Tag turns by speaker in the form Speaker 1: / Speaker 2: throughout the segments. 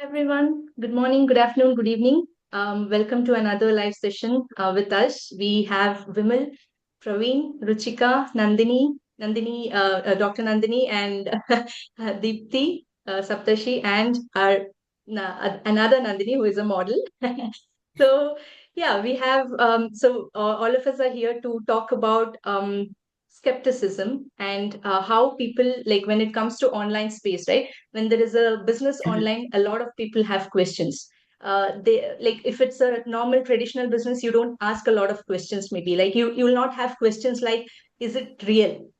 Speaker 1: Everyone. Good morning, good afternoon, good evening. Welcome to another live session with us. We have Vimal, Praveen, Ruchika, Dr. Nandini, and Deepthi, Saptashi, and our another Nandini who is a model. So, yeah, we have, all of us are here to talk about skepticism and how people, like when it comes to online space, right? When there is a business online, a lot of people have questions. They like if it's a normal traditional business, you don't ask a lot of questions. Maybe like you will not have questions like, is it real,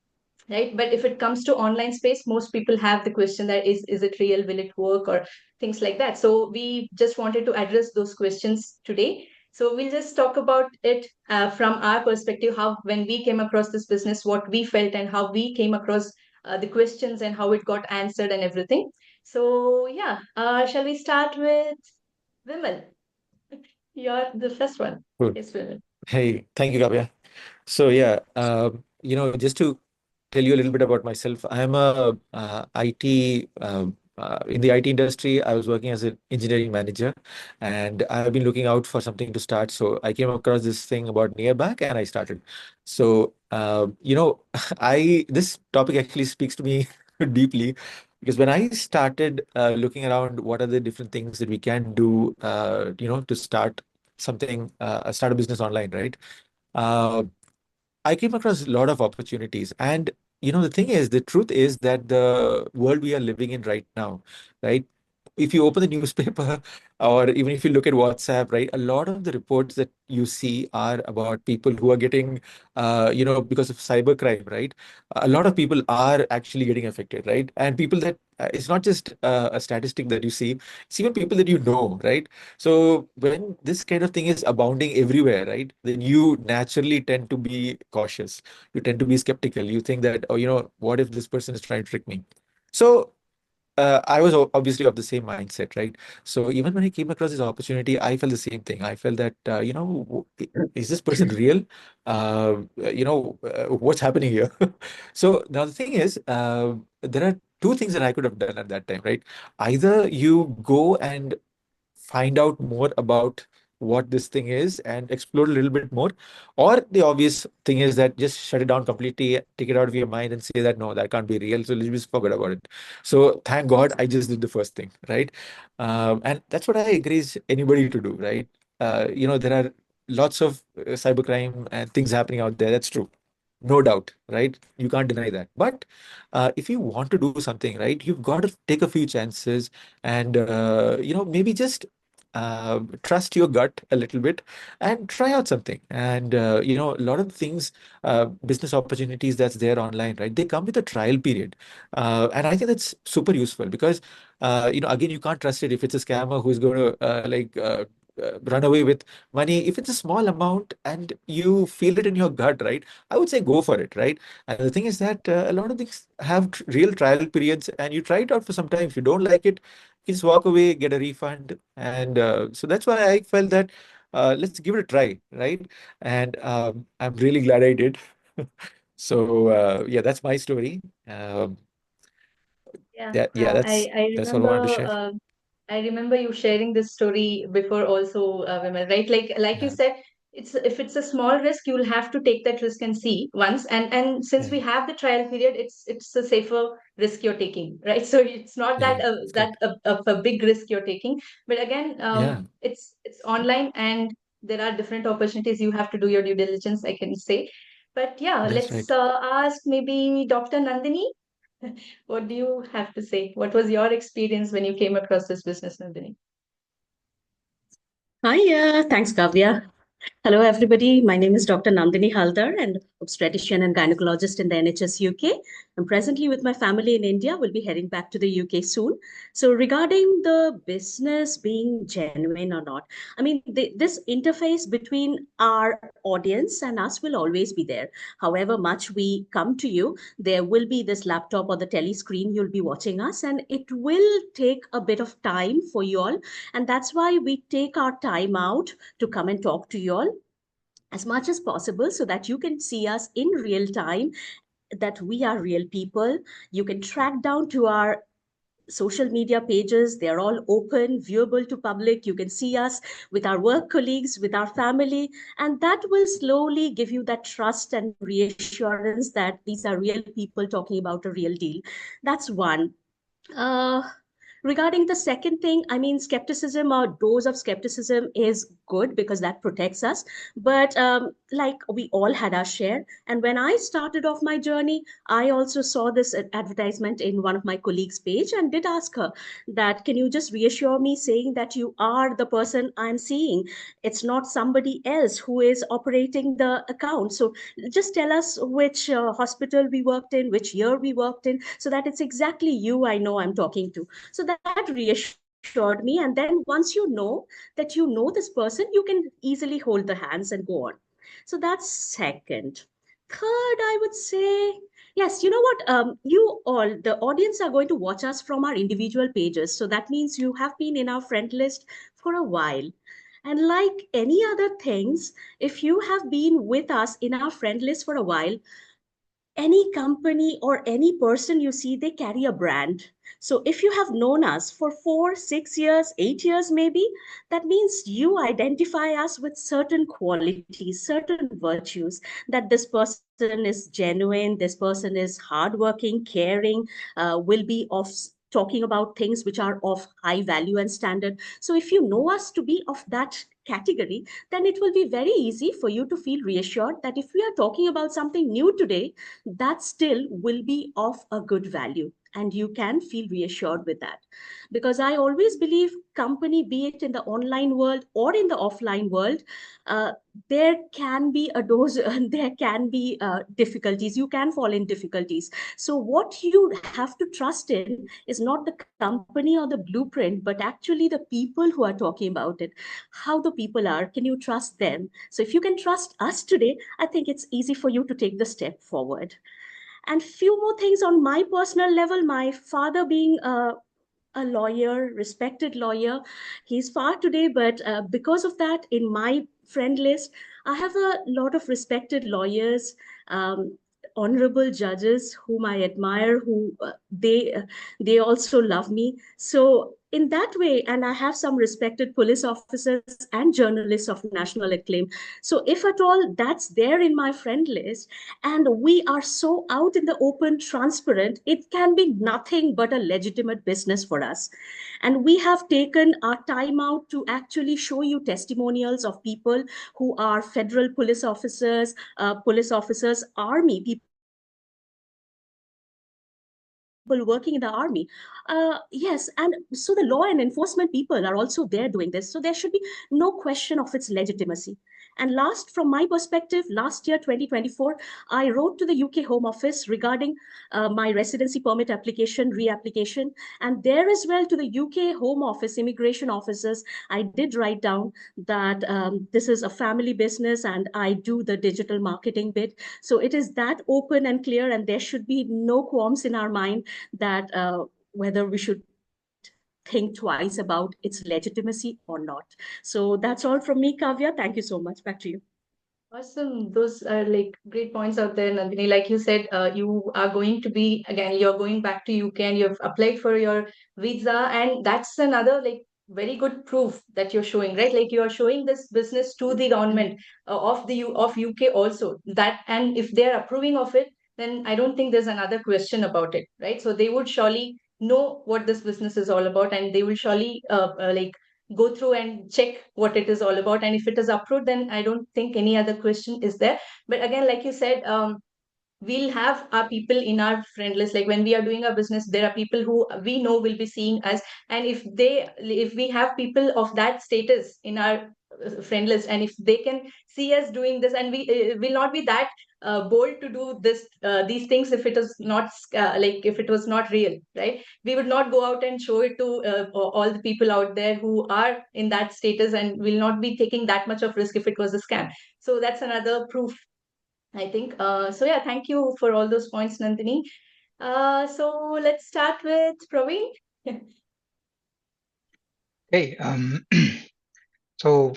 Speaker 1: right? But if it comes to online space, most people have the question that is it real, will it work, or things like that. So we just wanted to address those questions today. So we'll just talk about it from our perspective, how when we came across this business, what we felt and how we came across the questions and how it got answered and everything. So yeah, shall we start with Vimal? You're the first one.
Speaker 2: Cool.
Speaker 1: Yes, Vimal.
Speaker 2: Hey, thank you, Kavya. So yeah, just to tell you a little bit about myself, I'm a IT in the IT industry. I was working as an engineering manager, and I've been looking out for something to start. So I came across this thing about Nearback, and I started. So I this topic actually speaks to me deeply because when I started looking around, what are the different things that we can do, to start a business online, right? Uh, I came across a lot of opportunities. And, the thing is, the truth is that the world we are living in right now, right? If you open the newspaper or even if you look at WhatsApp, right, a lot of the reports that you see are about people who are getting, because of cybercrime, right? A lot of people are actually getting affected, right? And people that it's not just a statistic that you see, it's even people that you know, right? So when this kind of thing is abounding everywhere, right, then you naturally tend to be cautious. You tend to be skeptical. You think that, oh, what if this person is trying to trick me? So I was obviously of the same mindset, right? So even when I came across this opportunity, I felt the same thing. I felt that, is this person real? What's happening here? So now the thing is, there are two things that I could have done at that time, right? Either you go and find out more about what this thing is and explore a little bit more. Or the obvious thing is that just shut it down completely, take it out of your mind and say that no, that can't be real. So let's just forget about it. So thank God I just did the first thing, right? And that's what I encourage anybody to do, right? There are lots of cybercrime and things happening out there. That's true. No doubt, right? You can't deny that. But if you want to do something, right, you've got to take a few chances and, maybe just trust your gut a little bit and try out something. And, a lot of things, business opportunities that's there online, right, they come with a trial period. And I think that's super useful because, again, you can't trust it if it's a scammer who's going to run away with money. If it's a small amount and you feel it in your gut, right, I would say go for it, right? And the thing is that a lot of things have real trial periods and you try it out for some time. If you don't like it, you just walk away, get a refund. And so that's why I felt that let's give it a try, right? And I'm really glad I did. So yeah, that's my story.
Speaker 1: Yeah,
Speaker 2: Yeah,
Speaker 1: I
Speaker 2: that's all I wanted to
Speaker 1: remember
Speaker 2: share.
Speaker 1: I remember you sharing this story before also, Vimal, right? Like you
Speaker 2: Yeah,
Speaker 1: said, it's if it's a small risk, you will have to take that risk and see once. And since
Speaker 2: yeah,
Speaker 1: we have the trial period, it's a safer risk you're taking, right? So it's not
Speaker 2: yeah,
Speaker 1: that
Speaker 2: that's correct.
Speaker 1: a big risk you're taking. But again,
Speaker 2: Yeah,
Speaker 1: it's online and there are different opportunities. You have to do your due diligence, I can say. But yeah,
Speaker 2: that's
Speaker 1: let's
Speaker 2: right.
Speaker 1: ask maybe Dr. Nandini. What do you have to say? What was your experience when you came across this business, Nandini?
Speaker 3: Hi, thanks, Kavya. Hello, everybody. My name is Dr. Nandini Haldar, and obstetrician and gynecologist in the NHS UK. I'm presently with my family in India. We'll be heading back to the UK soon. So, regarding the business being genuine or not, I mean, this interface between our audience and us will always be there. However much we come to you, there will be this laptop or the telly screen you'll be watching us, and it will take a bit of time for you all. And that's why we take our time out to come and talk to you all as much as possible so that you can see us in real time, that we are real people. You can track down to our social media pages. They're all open, viewable to public. You can see us with our work colleagues, with our family, and that will slowly give you that trust and reassurance that these are real people talking about a real deal. That's one. Uh, Regarding the second thing, I mean, skepticism or dose of skepticism is good because that protects us. But like we all had our share. And when I started off my journey, I also saw this advertisement in one of my colleagues' page and did ask her that, can you just reassure me saying that you are the person I'm seeing? It's not somebody else who is operating the account. So just tell us which hospital we worked in, which year we worked in, so that it's exactly you I know I'm talking to. So that reassured me. And then once you know that you know this person, you can easily hold the hands and go on. So that's second. Third, I would say, yes, you know what? You all, the audience are going to watch us from our individual pages. So that means you have been in our friend list for a while. And like any other things, if you have been with us in our friend list for a while, any company or any person you see, they carry a brand. So if you have known us for 4, 6 years, 8 years, maybe, that means you identify us with certain qualities, certain virtues, that this person is genuine, this person is hardworking, caring, will be of talking about things which are of high value and standard. So if you know us to be of that category, then it will be very easy for you to feel reassured that if we are talking about something new today, that still will be of a good value, and you can feel reassured with that. Because I always believe company, be it in the online world or in the offline world, uh, there can be a dose there can be difficulties, you can fall in difficulties. So what you have to trust in is not the company or the blueprint, but actually the people who are talking about it, how the people are, can you trust them? So if you can trust us today, I think it's easy for you to take the step forward. And few more things on my personal level. My father being a lawyer, respected lawyer, he's far today, but because of that, in my friend list, I have a lot of respected lawyers, um, honorable judges whom I admire, who they also love me. So in that way, and I have some respected police officers and journalists of national acclaim. So if at all that's there in my friend list, and we are so out in the open, transparent, it can be nothing but a legitimate business for us. And we have taken our time out to actually show you testimonials of people who are federal police officers, army people working in the army. Yes, and so the law and enforcement people are also there doing this. So there should be no question of its legitimacy. And last, from my perspective, last year, 2024, I wrote to the UK Home Office regarding my residency permit application, reapplication. And there as well to the UK Home Office, immigration officers, I did write down that this is a family business and I do the digital marketing bit. So it is that open and clear, and there should be no qualms in our mind that whether we should think twice about its legitimacy or not. So that's all from me, Kavya. Thank you so much. Back to you.
Speaker 1: Awesome. Those are like great points out there, Nandini. Like you said, you are going to be, again, you're going back to UK and you've applied for your visa. And that's another like very good proof that you're showing, right? Like you are showing this business to the government of of UK also. That, and if they're approving of it, then I don't think there's another question about it, right? So they would surely know what this business is all about, and they will surely like go through and check what it is all about. And if it is approved, then I don't think any other question is there. But again, like you said, we'll have our people in our friend list. Like when we are doing our business, there are people who we know will be seeing us. And if we have people of that status in our friend list, and if they can see us doing this, and we will not be that bold to do these things if it is not like if it was not real, right? We would not go out and show it to all the people out there who are in that status, and will not be taking that much of risk if it was a scam. So that's another proof, I think. So yeah, thank you for all those points, Nandini. So let's start with Praveen.
Speaker 4: Hey, so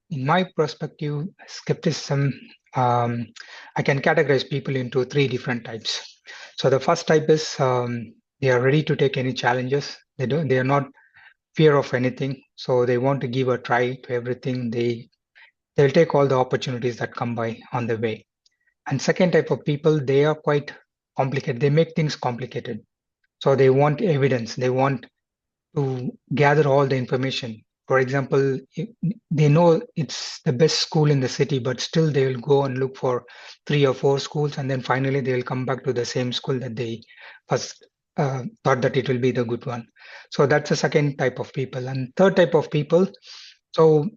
Speaker 4: in my perspective, skepticism, I can categorize people into three different types. So the first type is They are ready to take any challenges. They are not fear of anything. So they want to give a try to everything. They'll take all the opportunities that come by on the way. And second type of people, they are quite complicated. They make things complicated. So they want evidence. They want to gather all the information. For example, they know it's the best school in the city, but still they will go and look for 3 or 4 schools, and then finally they will come back to the same school that they first thought that it will be the good one. So that's the second type of people. And third type of people, so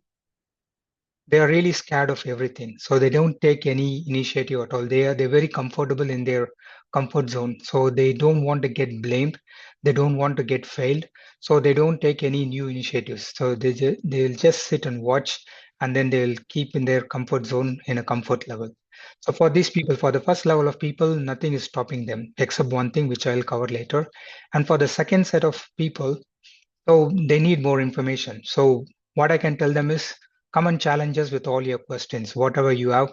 Speaker 4: they are really scared of everything. So they don't take any initiative at all. They're very comfortable in their comfort zone. So they don't want to get blamed. They don't want to get failed. So they don't take any new initiatives. So they'll just sit and watch, and then they'll keep in their comfort zone in a comfort level. So for these people, for the first level of people, nothing is stopping them except one thing, which I'll cover later. And for the second set of people, so they need more information. So what I can tell them is, come and challenge us with all your questions, whatever you have.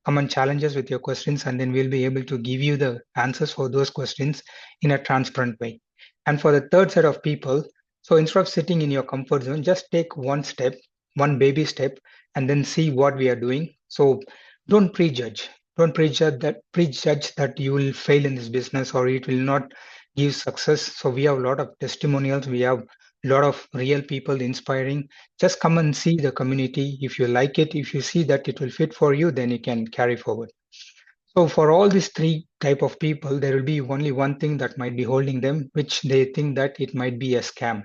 Speaker 4: Come and challenge us with your questions, and then we'll be able to give you the answers for those questions in a transparent way. And for the third set of people, so instead of sitting in your comfort zone, just take one step, one baby step, and then see what we are doing. So don't prejudge. Don't prejudge that you will fail in this business or it will not give success. So we have a lot of testimonials. We have a lot of real people inspiring. Just come and see the community. If you like it, if you see that it will fit for you, then you can carry forward. So for all these three type of people, there will be only one thing that might be holding them, which they think that it might be a scam.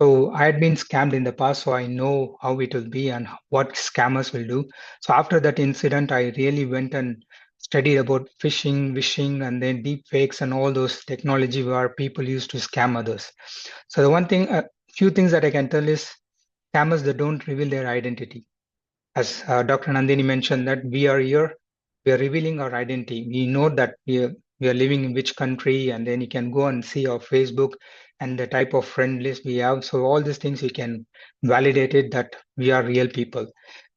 Speaker 4: So I had been scammed in the past, so I know how it will be and what scammers will do. So after that incident, I really went and studied about phishing, wishing, and then deep fakes and all those technology where people used to scam others. So the one thing, a few things that I can tell is scammers that don't reveal their identity. As Dr. Nandini mentioned, that we are here, we are revealing our identity. We know that we are living in which country, and then you can go and see our Facebook and the type of friend list we have. So all these things you can validate it that we are real people.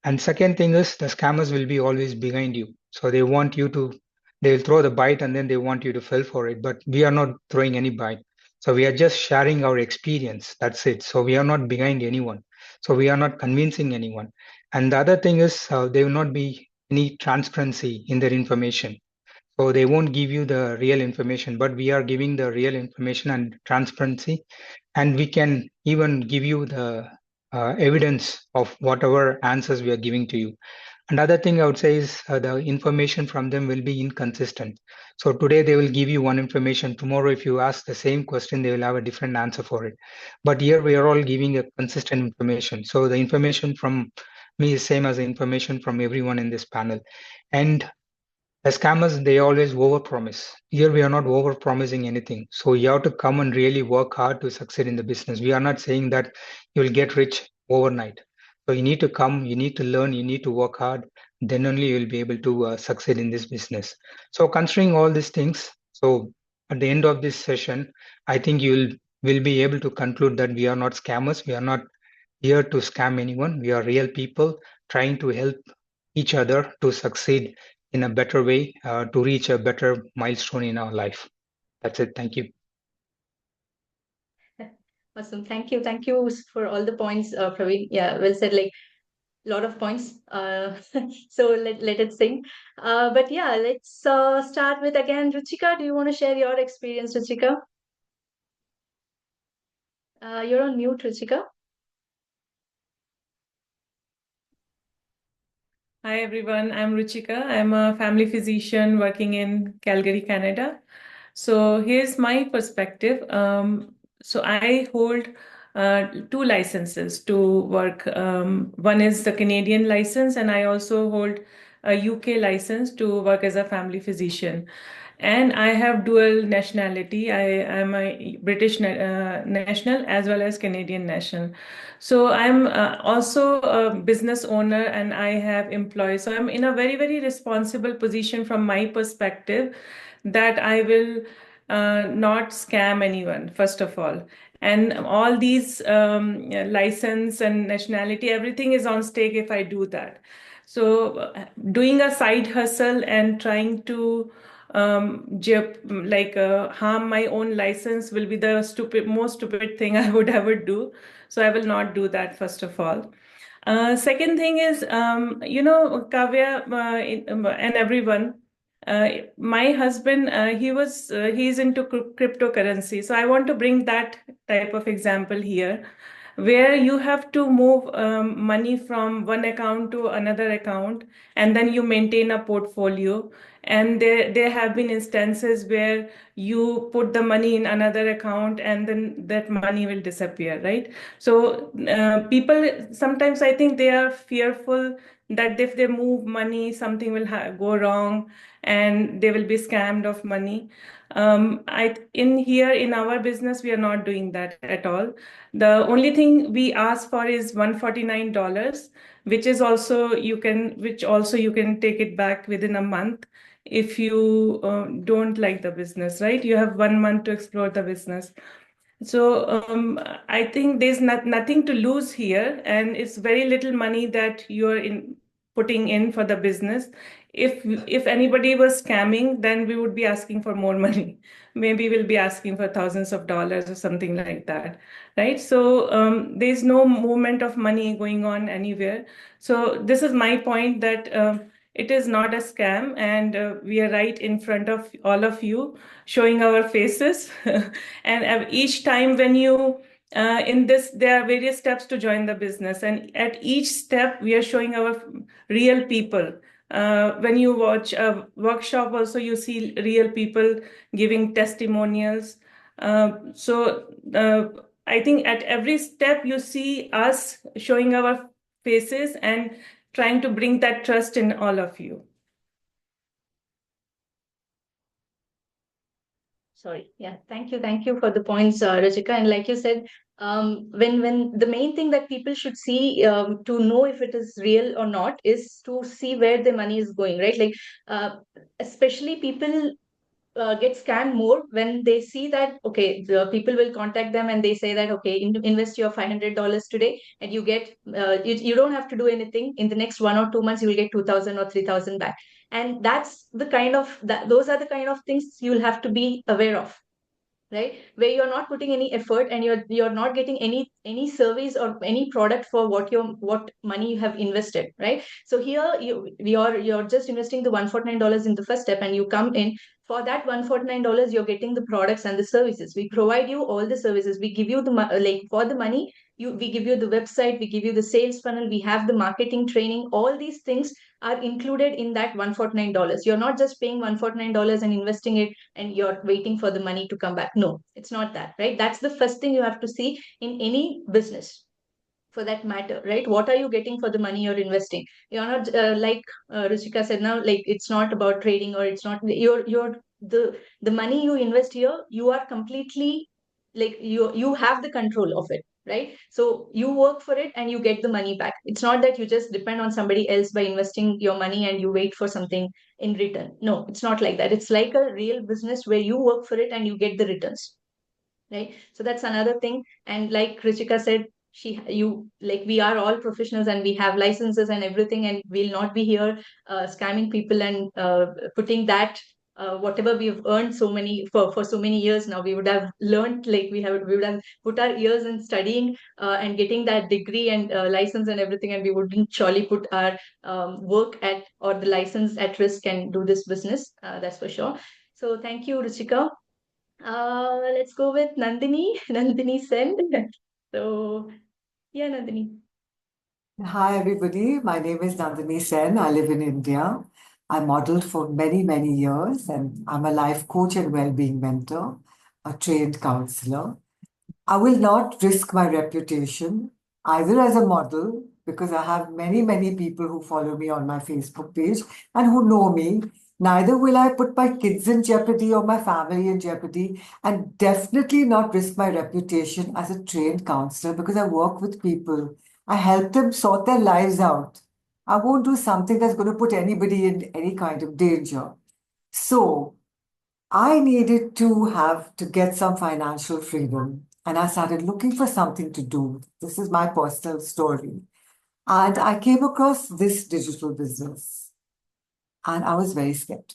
Speaker 4: And second thing is the scammers will be always behind you. So they want you to, they'll throw the bite and then they want you to fall for it. But we are not throwing any bite. So we are just sharing our experience. That's it. So we are not behind anyone. So we are not convincing anyone. And the other thing is there will not be any transparency in their information. So they won't give you the real information, but we are giving the real information and transparency. And we can even give you the evidence of whatever answers we are giving to you. Another thing I would say is the information from them will be inconsistent. So today they will give you one information. Tomorrow, if you ask the same question, they will have a different answer for it. But here we are all giving a consistent information. So the information from me is same as the information from everyone in this panel. And the scammers, they always overpromise. Here we are not overpromising anything. So you have to come and really work hard to succeed in the business. We are not saying that you will get rich overnight. So you need to come, you need to learn, you need to work hard. Then only you will be able to succeed in this business. So considering all these things, so at the end of this session, I think will be able to conclude that we are not scammers. We are not here to scam anyone. We are real people trying to help each other to succeed in a better way, to reach a better milestone in our life. That's it. Thank you.
Speaker 1: Awesome. Thank you. Thank you for all the points, Praveen. Yeah, well said. Like a lot of points. So let it sink. But yeah, let's start with again, Ruchika. Do you want to share your experience, Ruchika? You're on mute, Ruchika.
Speaker 5: Hi everyone, I'm Ruchika. I'm a family physician working in Calgary, Canada. So here's my perspective. So I hold 2 licenses to work. One is the Canadian license, and I also hold a UK license to work as a family physician. And I have dual nationality. I am a British national as well as Canadian national. So I'm also a business owner and I have employees. So I'm in a very, very responsible position from my perspective that I will not scam anyone, first of all. And all these license and nationality, everything is on stake if I do that. So doing a side hustle and trying to harm my own license will be the most stupid thing I would ever do. So I will not do that, first of all. Second thing is, Kavya and everyone, my husband, he's into cryptocurrency. So I want to bring that type of example here, where you have to move money from one account to another account, and then you maintain a portfolio. And there have been instances where you put the money in another account and then that money will disappear, right? So people sometimes, I think they are fearful that if they move money, something will go wrong and they will be scammed of money. In our business, we are not doing that at all. The only thing we ask for is $149, which also you can take it back within a month if you don't like the business, right? You have 1 month to explore the business. So I think there's nothing to lose here, and it's very little money that you're putting in for the business. If anybody was scamming, then we would be asking for more money. Maybe we'll be asking for thousands of dollars or something like that, right? So there's no movement of money going on anywhere. So this is my point, that it is not a scam, and we are right in front of all of you, showing our faces. And each time when you in this, there are various steps to join the business, and at each step we are showing our real people. When you watch a workshop also, you see real people giving testimonials. I think at every step you see us showing our faces and trying to bring that trust in all of you.
Speaker 1: Sorry. Yeah. Thank you for the points, Rachika. And like you said, when the main thing that people should see to know if it is real or not is to see where the money is going, right? Like, especially people get scammed more when they see that, okay, the people will contact them and they say that, okay, invest your $500 today and you get, you don't have to do anything. In the next 1 or 2 months, you will get 2,000 or 3,000 back. And that's the kind of, those are the kind of things you'll have to be aware of, right? Where you're not putting any effort and you're not getting any service or any product for what money you have invested, right? So here you're just investing the $149 in the first step, and you come in for that $149. You're getting the products and the services. We provide you all the services. We give you the like, for the money, we give you the website, we give you the sales funnel, we have the marketing training. All these things are included in that $149. You're not just paying $149 and investing it and you're waiting for the money to come back. No, it's not that, right? That's the first thing you have to see in any business, for that matter, right? What are you getting for the money you're investing? You're not like Ruchika said now, like, it's not about trading, or it's not the money you invest here, you are completely, like, you have the control of it, right? So you work for it and you get the money back. It's not that you just depend on somebody else by investing your money and you wait for something in return. No, it's not like that. It's like a real business where you work for it and you get the returns, right? So that's another thing. And like Ruchika said, we are all professionals and we have licenses and everything, and we'll not be here scamming people and putting that whatever we've earned for so many years now. We would have learned, like, we would have put our years in studying and getting that degree and license and everything, and we wouldn't surely put our work at, or the license at risk, and do this business. That's for sure. So thank you, Ruchika. Let's go with Nandini. Nandini Sen. So, yeah, Nandini.
Speaker 6: Hi, everybody. My name is Nandini Sen. I live in India. I modeled for many, many years, and I'm a life coach and well-being mentor, a trained counselor. I will not risk my reputation either as a model, because I have many, many people who follow me on my Facebook page and who know me. Neither will I put my kids in jeopardy or my family in jeopardy, and definitely not risk my reputation as a trained counselor, because I work with people. I help them sort their lives out. I won't do something that's going to put anybody in any kind of danger. So I needed to get some financial freedom, and I started looking for something to do. This is my personal story. And I came across this digital business, and I was very scared.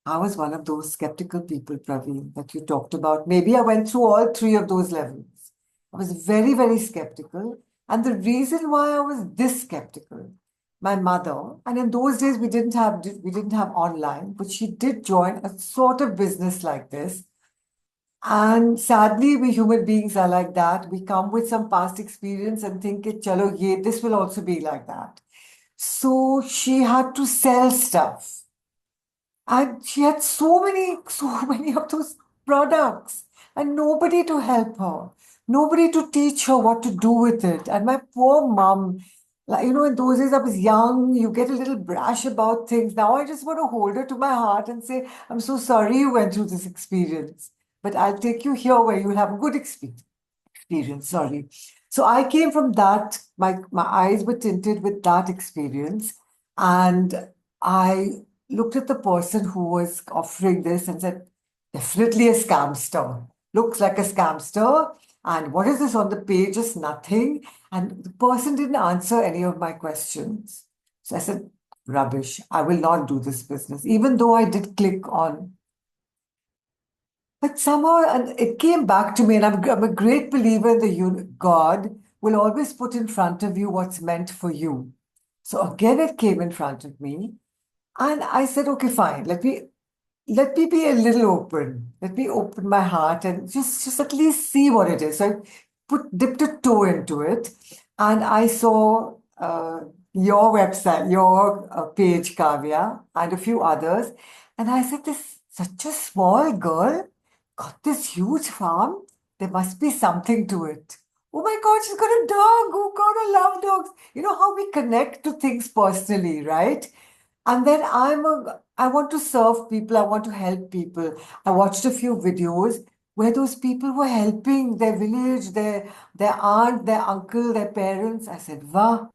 Speaker 6: I was one of those skeptical people, Praveen, that you talked about. Maybe I went through all three of those levels. I was very, very skeptical. And the reason why I was this skeptical, my mother, and in those days we didn't have online, but she did join a sort of business like this. And sadly, we human beings are like that. We come with some past experience and think, chalo, this will also be like that. So she had to sell stuff. And she had so many of those products, and nobody to help her, nobody to teach her what to do with it. And my poor mom, like, in those days I was young, you get a little brash about things. Now I just want to hold her to my heart and say, I'm so sorry you went through this experience, but I'll take you here where you'll have a good experience. Sorry. So I came from that, my eyes were tinted with that experience. And I looked at the person who was offering this and said, definitely a scamster. Looks like a scamster. And what is this on the page? Just nothing. And the person didn't answer any of my questions. So I said, rubbish. I will not do this business, even though I did click on. But somehow, and it came back to me, and I'm a great believer in God will always put in front of you what's meant for you. So again, it came in front of me. And I said, okay, fine. Let me be a little open. Let me open my heart and just at least see what it is. So I dipped a toe into it, and I saw your website, your page, Kavya, and a few others. And I said, this such a small girl got this huge farm. There must be something to it. Oh my God, she's got a dog. Oh God, I love dogs. You know how we connect to things personally, right? And then I want to serve people. I want to help people. I watched a few videos where those people were helping their village, their aunt, their uncle, their parents. I said, wow,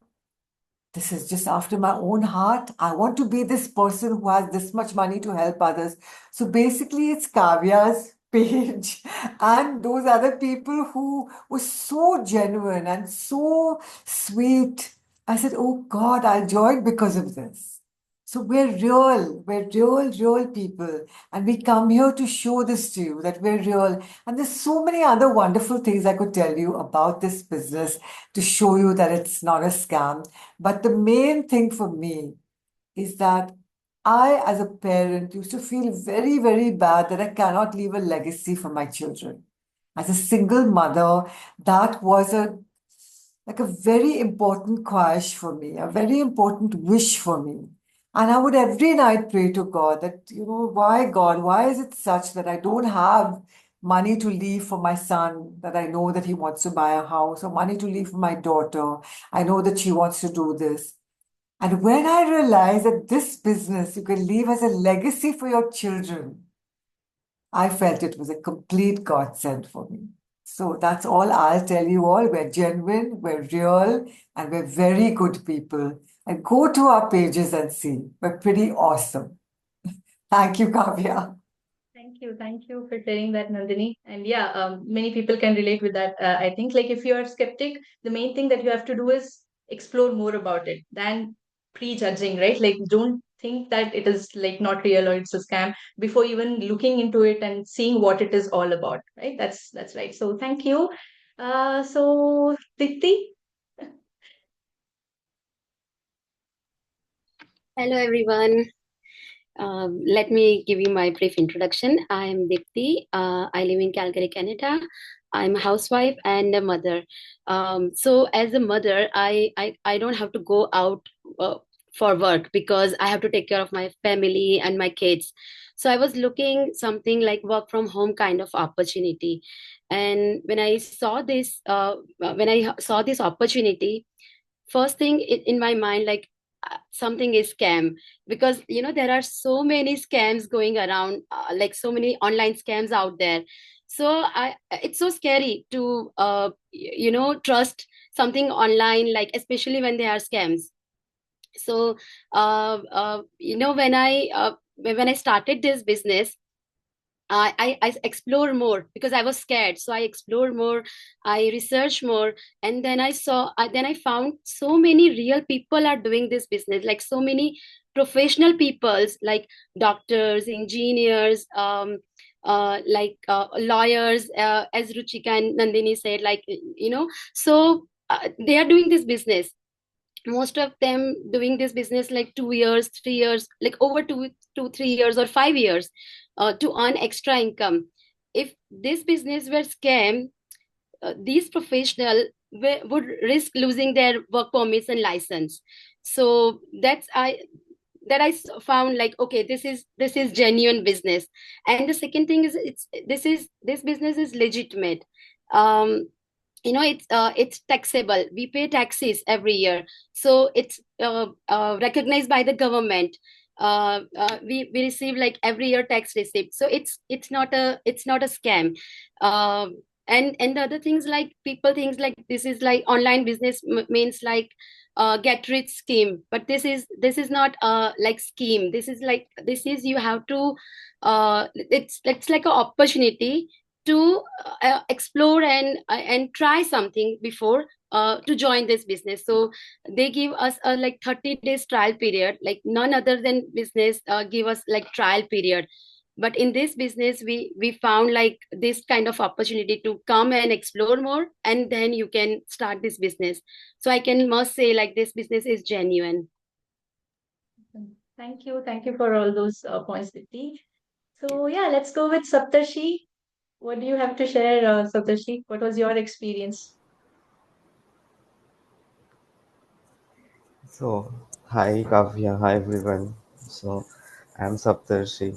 Speaker 6: this is just after my own heart. I want to be this person who has this much money to help others. So basically, it's Kavya's page and those other people who were so genuine and so sweet. I said, oh God, I'll join because of this. So we're real people. And we come here to show this to you that we're real. And there's so many other wonderful things I could tell you about this business to show you that it's not a scam. But the main thing for me is that I, as a parent, used to feel very, very bad that I cannot leave a legacy for my children. As a single mother, that was like a very important khwahish for me, a very important wish for me. And I would every night pray to God that, why God, why is it such that I don't have money to leave for my son, that I know that he wants to buy a house, or money to leave for my daughter. I know that she wants to do this. And when I realized that this business you can leave as a legacy for your children, I felt it was a complete godsend for me. So that's all I'll tell you all. We're genuine, we're real, and we're very good people. And go to our pages and see. We're pretty awesome. Thank you, Kavya.
Speaker 1: Thank you for sharing that, Nandini. And yeah, many people can relate with that. I think like if you are skeptic, the main thing that you have to do is explore more about it than prejudging, right? Like don't think that it is like not real or it's a scam before even looking into it and seeing what it is all about, right? That's right. So thank you. So Dipti.
Speaker 7: Hello, everyone. Let me give you my brief introduction. I'm Dipti. I live in Calgary, Canada. I'm a housewife and a mother. So as a mother, I don't have to go out for work because I have to take care of my family and my kids. So I was looking something like work from home kind of opportunity. And when I saw this opportunity, first thing in my mind, like something is scam, because there are so many scams going around, like so many online scams out there. So it's so scary to trust something online, like especially when they are scams. So when I started this business, I explore more because I was scared. So I explored more, I researched more, and then then I found so many real people are doing this business, like so many professional peoples, like doctors, engineers, lawyers, as Ruchika and Nandini said, so they are doing this business. Most of them doing this business like 2 years, 3 years, like over 2, 3 years or 5 years, to earn extra income. If this business were scam, these professional would risk losing their work permits and license. So found like, okay, this is genuine business. And the second thing is, this business is legitimate. um it's taxable. We pay taxes every year, so it's recognized by the government. We receive like every year tax receipt, so it's not a scam. And the other things, like people thinks like this is like online business means like get rich scheme, but this is not like scheme. This is you have to it's like an opportunity to explore and try something before to join this business. So they give us a like 30 days trial period, like none other than business give us like trial period. But in this business, we found like this kind of opportunity to come and explore more, and then you can start this business. So I can must say like this business is genuine.
Speaker 1: Thank you. Thank you for all those points, Dipti. So yeah, let's go with Saptarshi. What do you have to share, Saptarshi? What was your experience?
Speaker 8: So, hi Kavya, hi everyone. So, I'm Saptarshi,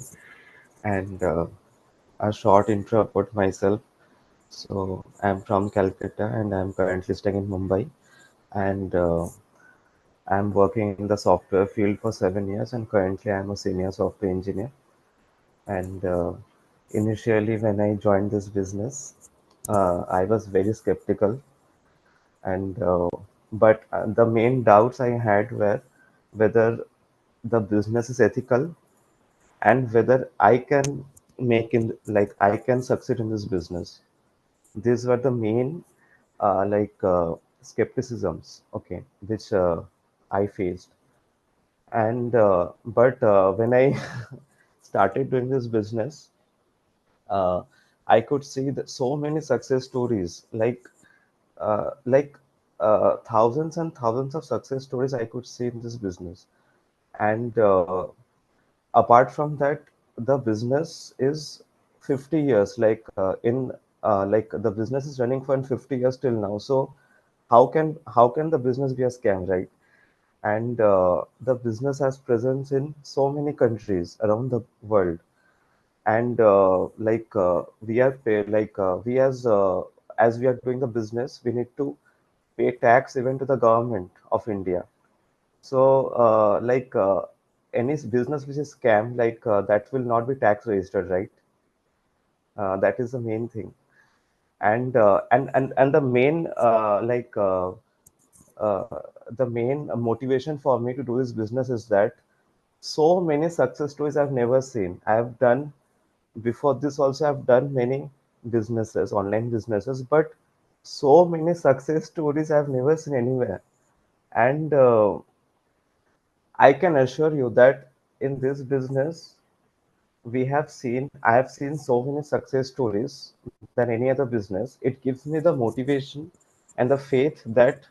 Speaker 8: and a short intro about myself. So, I'm from Calcutta, and I'm currently staying in Mumbai, and I'm working in the software field for 7 years, and currently I'm a senior software engineer. And initially, when I joined this business, I was very skeptical, and but the main doubts I had were whether the business is ethical and whether I can I can succeed in this business. These were the main skepticisms, okay, which I faced. And but when I started doing this business, uh, I could see that so many success stories, like thousands and thousands of success stories I could see in this business. And apart from that, the business is 50 years, like the business is running for 50 years till now. So how can the business be a scam, right? And the business has presence in so many countries around the world. And we are paid we as we are doing the business, we need to pay tax even to the government of India. So, any business which is scam, that will not be tax registered, right? That is the main thing. And the main the main motivation for me to do this business is that so many success stories I've never seen. I have done before this also. I've done many businesses, online businesses, but so many success stories I've never seen anywhere. And I can assure you that in this business, I have seen so many success stories than any other business. It gives me the motivation and the faith that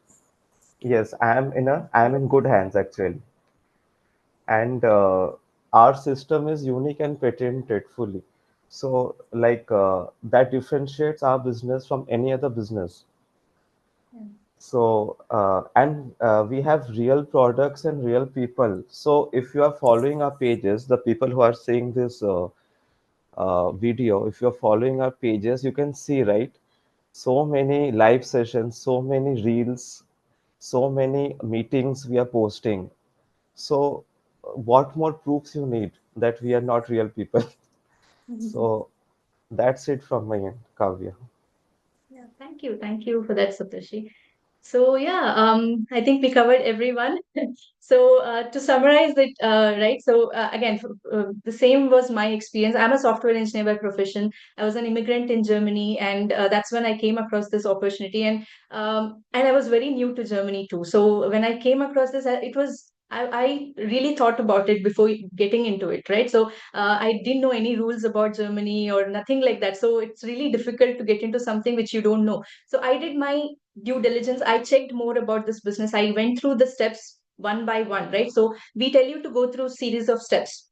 Speaker 8: yes, I am in good hands actually. And our system is unique and patented fully. So that differentiates our business from any other business. So, and we have real products and real people. So, if you are following our pages, the people who are seeing this video, if you're following our pages, you can see, right? So many live sessions, so many reels, so many meetings we are posting. So, what more proofs you need that we are not real people? So, that's it from my end, Kavya.
Speaker 1: Yeah, thank you. Thank you for that, Saptarshi. So yeah, I think we covered everyone. So to summarize it, right? So again, the same was my experience. I'm a software engineer by profession. I was an immigrant in Germany, and that's when I came across this opportunity. And I was very new to Germany too. So when I came across this, it was I really thought about it before getting into it, right? So I didn't know any rules about Germany or nothing like that. So it's really difficult to get into something which you don't know. So I did my due diligence. I checked more about this business. I went through the steps one by one, right? So we tell you to go through series of steps,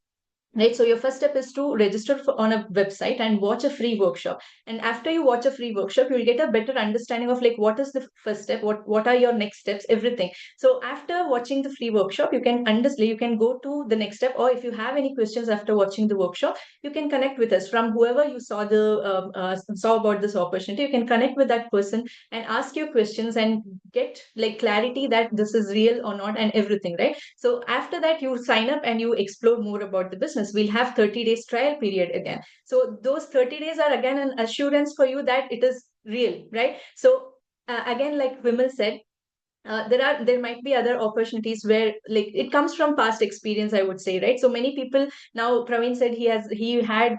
Speaker 1: right? So your first step is to register on a website and watch a free workshop. And after you watch a free workshop, you'll get a better understanding of like what is the first step, what are your next steps, everything. So after watching the free workshop, you can understand, you can go to the next step, or if you have any questions after watching the workshop, you can connect with us from whoever you saw about this opportunity. You can connect with that person and ask your questions and get like clarity that this is real or not and everything, right? So after that, you sign up and you explore more about the business. We'll have 30 days trial period again. So those 30 days are again an assurance for you that it is real, right? So again, like Vimal said, there might be other opportunities where like it comes from past experience, I would say, right? So many people, now Praveen said he had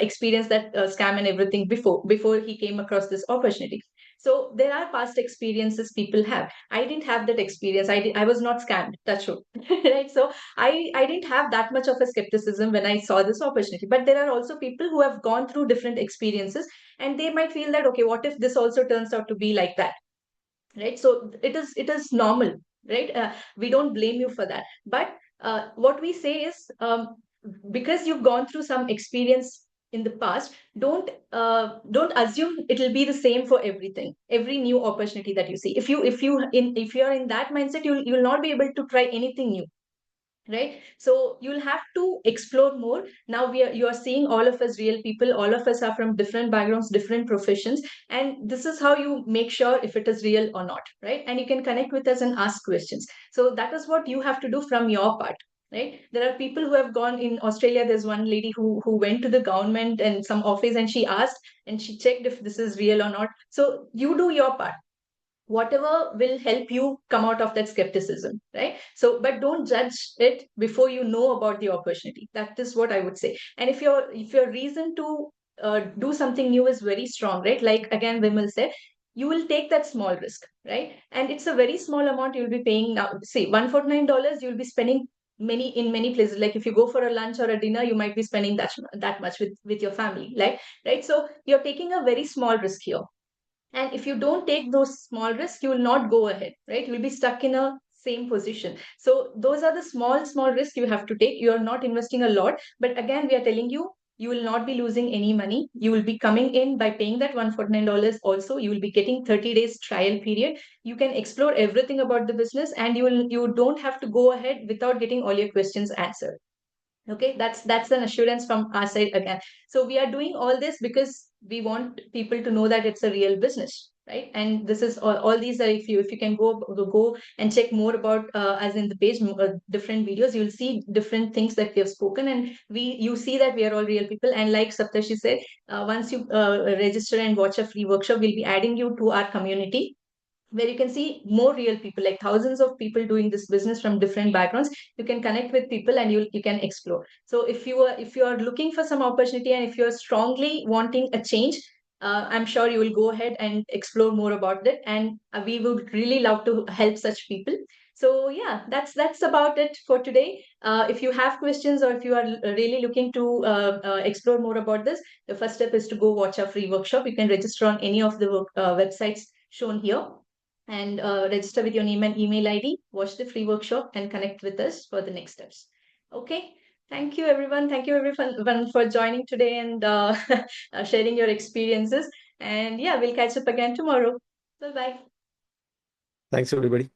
Speaker 1: experience that scam and everything before he came across this opportunity. So there are past experiences people have. I didn't have that experience. I was not scammed, touch wood. Right? So I didn't have that much of a skepticism when I saw this opportunity. But there are also people who have gone through different experiences, and they might feel that, okay, what if this also turns out to be like that, right? So it is normal, right? We don't blame you for that, but what we say is, because you've gone through some experience in the past, don't assume it'll be the same for everything, every new opportunity that you see. If you're in that mindset, you'll not be able to try anything new, right? So you'll have to explore more. Now you are seeing all of us real people, all of us are from different backgrounds, different professions, and this is how you make sure if it is real or not, right? And you can connect with us and ask questions. So that is what you have to do from your part, right? There are people who have gone in Australia. There's one lady who went to the government and some office, and she asked and she checked if this is real or not. So you do your part, whatever will help you come out of that skepticism, right? So but don't judge it before you know about the opportunity. That is what I would say. And if your reason to do something new is very strong, right? Like again Vimal said, you will take that small risk, right? And it's a very small amount you'll be paying. Now say $149, you'll be spending many places. Like if you go for a lunch or a dinner, you might be spending that much with your family, right? So you're taking a very small risk here, and if you don't take those small risks, you will not go ahead, right? You'll be stuck in a same position. So those are the small risks you have to take. You are not investing a lot, but again, we are telling you, you will not be losing any money. You will be coming in by paying that $149. Also, you will be getting 30 days trial period. You can explore everything about the business, and you don't have to go ahead without getting all your questions answered. Okay, that's an assurance from our side again. So we are doing all this because we want people to know that it's a real business, right? And this is all these are, if you can go and check more about as in the page, different videos, you'll see different things that we have spoken, and you see that we are all real people. And like Saptashi said, once you register and watch a free workshop, we'll be adding you to our community, where you can see more real people, like thousands of people doing this business from different backgrounds. You can connect with people and you can explore. So if you are looking for some opportunity, and if you're strongly wanting a change, I'm sure you will go ahead and explore more about that, and we would really love to help such people. So yeah, that's about it for today. If you have questions, or if you are really looking to explore more about this, the first step is to go watch our free workshop. You can register on any of the websites shown here, and register with your name and email ID, watch the free workshop, and connect with us for the next steps. Okay. Thank you, everyone. Thank you, everyone, for joining today and sharing your experiences. And yeah, we'll catch up again tomorrow. Bye-bye.
Speaker 2: Thanks, everybody.